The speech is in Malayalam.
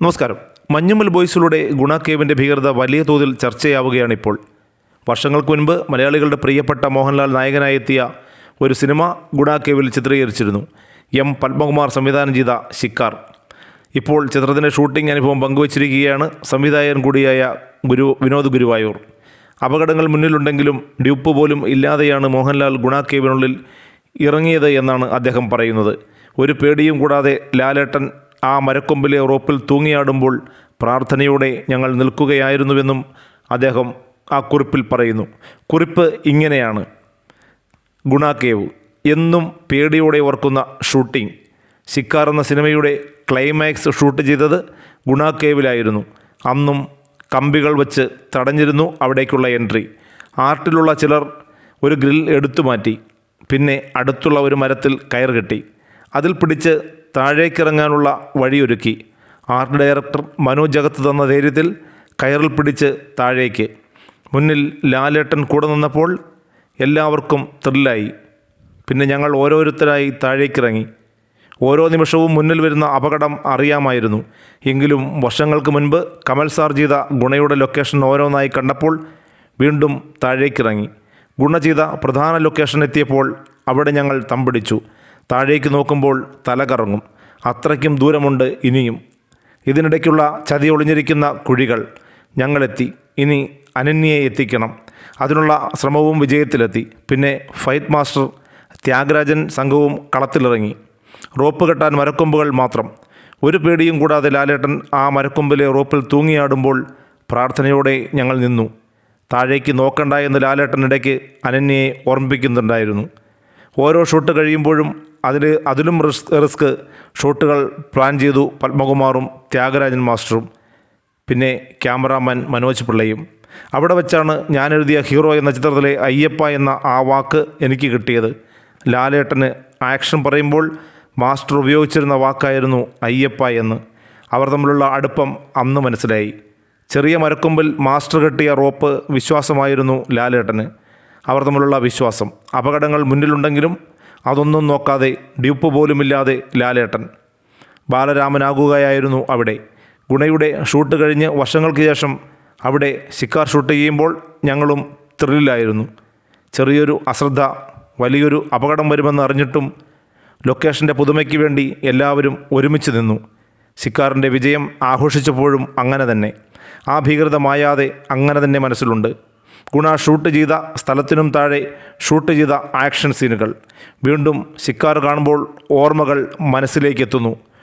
നമസ്കാരം. മഞ്ഞുമൽ ബോയ്സിലൂടെ ഗുണ കേവിൻ്റെ ഭീകരത വലിയ തോതിൽ ചർച്ചയാവുകയാണിപ്പോൾ. വർഷങ്ങൾക്ക് മുൻപ് മലയാളികളുടെ പ്രിയപ്പെട്ട മോഹൻലാൽ നായകനായെത്തിയ ഒരു സിനിമ ഗുണ കേവിൽ ചിത്രീകരിച്ചിരുന്നു. എം പത്മകുമാർ സംവിധാനം ചെയ്ത ശിക്കാർ. ഇപ്പോൾ ചിത്രത്തിൻ്റെ ഷൂട്ടിംഗ് അനുഭവം പങ്കുവച്ചിരിക്കുകയാണ് സംവിധായകൻ കൂടിയായ വിനോദ് ഗുരുവായൂർ. അപകടങ്ങൾ മുന്നിലുണ്ടെങ്കിലും ഡ്യൂപ്പ് പോലും ഇല്ലാതെയാണ് മോഹൻലാൽ ഗുണ കേവിനുള്ളിൽ ഇറങ്ങിയത് എന്നാണ് അദ്ദേഹം പറയുന്നത്. ഒരു പേടിയും കൂടാതെ ലാലേട്ടൻ ആ മരക്കൊമ്പിലെ റോപ്പിൽ തൂങ്ങിയാടുമ്പോൾ പ്രാർത്ഥനയോടെ ഞങ്ങൾ നിൽക്കുകയായിരുന്നുവെന്നും അദ്ദേഹം ആ കുറിപ്പിൽ പറയുന്നു. കുറിപ്പ് ഇങ്ങനെയാണ്: ഗുണ കേവ് എന്നും പേടിയോടെ ഓർക്കുന്ന ഷൂട്ടിംഗ്. ശിക്കാർ എന്ന സിനിമയുടെ ക്ലൈമാക്സ് ഷൂട്ട് ചെയ്തത് ഗുണ കേവിലായിരുന്നു. അന്നും കമ്പികൾ വച്ച് തടഞ്ഞിരുന്നു അവിടേക്കുള്ള എൻട്രി. ആർട്ടിലുള്ള ചിലർ ഒരു ഗ്രിൽ എടുത്തു മാറ്റി. പിന്നെ അടുത്തുള്ള ഒരു മരത്തിൽ കയർ കെട്ടി അതിൽ പിടിച്ച് താഴേക്കിറങ്ങാനുള്ള വഴിയൊരുക്കി. ആർട്ട് ഡയറക്ടർ മനോജ് ജഗത്ത് തന്ന ധൈര്യത്തിൽ കയറിൽ പിടിച്ച് താഴേക്ക്. മുന്നിൽ ലാലേട്ടൻ കൂടെ നിന്നപ്പോൾ എല്ലാവർക്കും ത്രില്ലായി. പിന്നെ ഞങ്ങൾ ഓരോരുത്തരായി താഴേക്കിറങ്ങി. ഓരോ നിമിഷവും മുന്നിൽ വരുന്ന അപകടം അറിയാമായിരുന്നു. എങ്കിലും വർഷങ്ങൾക്ക് മുൻപ് കമൽ സാർ ചെയ്ത ഗുണയുടെ ലൊക്കേഷൻ ഓരോന്നായി കണ്ടപ്പോൾ വീണ്ടും താഴേക്കിറങ്ങി. ഗുണ ചെയ്ത പ്രധാന ലൊക്കേഷൻ എത്തിയപ്പോൾ അവിടെ ഞങ്ങൾ തമ്പടിച്ചു. താഴേക്ക് നോക്കുമ്പോൾ തല കറങ്ങും. അത്രയ്ക്കും ദൂരമുണ്ട് ഇനിയും. ഇതിനിടയ്ക്കുള്ള ചതി ഒളിഞ്ഞിരിക്കുന്ന കുഴികൾ. ഞങ്ങളെത്തി. ഇനി അനന്യയെ എത്തിക്കണം. അതിനുള്ള ശ്രമവും വിജയത്തിലെത്തി. പിന്നെ ഫൈറ്റ് മാസ്റ്റർ ത്യാഗരാജൻ സംഘവും കളത്തിലിറങ്ങി. റോപ്പ് കെട്ടാൻ മരക്കൊമ്പുകൾ മാത്രം. ഒരു പേടിയും കൂടാതെ ലാലേട്ടൻ ആ മരക്കൊമ്പിലെ റോപ്പിൽ തൂങ്ങിയാടുമ്പോൾ പ്രാർത്ഥനയോടെ ഞങ്ങൾ നിന്നു. താഴേക്ക് നോക്കണ്ട എന്ന് ലാലേട്ടൻ ഇടയ്ക്ക് അനന്യയെ ഓർമ്മിപ്പിക്കുന്നുണ്ടായിരുന്നു. ഓരോ ഷോട്ട് കഴിയുമ്പോഴും അതിലും റിസ്ക് ഷോട്ടുകൾ പ്ലാൻ ചെയ്തു പത്മകുമാറും ത്യാഗരാജൻ മാസ്റ്ററും പിന്നെ ക്യാമറാമാൻ മനോജ് പിള്ളയും. അവിടെ വെച്ചാണ് ഞാൻ എഴുതിയ ഹീറോ എന്ന ചിത്രത്തിലെ അയ്യപ്പ എന്ന ആ വാക്ക് എനിക്ക് കിട്ടിയത്. ലാലേട്ടന് ആക്ഷൻ പറയുമ്പോൾ മാസ്റ്റർ ഉപയോഗിച്ചിരുന്ന വാക്കായിരുന്നു അയ്യപ്പ എന്ന്. അവർ തമ്മിലുള്ള അടുപ്പം അന്ന് മനസ്സിലായി. ചെറിയ മരക്കൊമ്പിൽ മാസ്റ്റർ കെട്ടിയ റോപ്പ് വിശ്വാസമായിരുന്നു ലാലേട്ടന്. അവർ തമ്മിലുള്ള വിശ്വാസം. അപകടങ്ങൾ മുന്നിലുണ്ടെങ്കിലും അതൊന്നും നോക്കാതെ ഡ്യൂപ്പ് പോലുമില്ലാതെ ലാലേട്ടൻ ബാലരാമനാകുകയായിരുന്നു അവിടെ. ഗുണയുടെ ഷൂട്ട് കഴിഞ്ഞ് വർഷങ്ങൾക്ക് ശേഷം അവിടെ ശിക്കാർ ഷൂട്ട് ചെയ്യുമ്പോൾ ഞങ്ങളും ത്രില്ലിലായിരുന്നു. ചെറിയൊരു അശ്രദ്ധ വലിയൊരു അപകടം വരുമെന്ന് അറിഞ്ഞിട്ടും ലൊക്കേഷൻ്റെ പുതുമയ്ക്ക് വേണ്ടി എല്ലാവരും ഒരുമിച്ച് നിന്നു. ശിക്കാറിൻ്റെ വിജയം ആഘോഷിച്ചപ്പോഴും അങ്ങനെ തന്നെ. ആ ഭീകരത മായാതെ അങ്ങനെ തന്നെ മനസ്സിലുണ്ട്. ഗുണ ഷൂട്ട് ചെയ്ത സ്ഥലത്തിനും താഴെ ഷൂട്ട് ചെയ്ത ആക്ഷൻ സീനുകൾ. വീണ്ടും ശിക്കാർ കാണുമ്പോൾ ഓർമ്മകൾ മനസ്സിലേക്കെത്തുന്നു.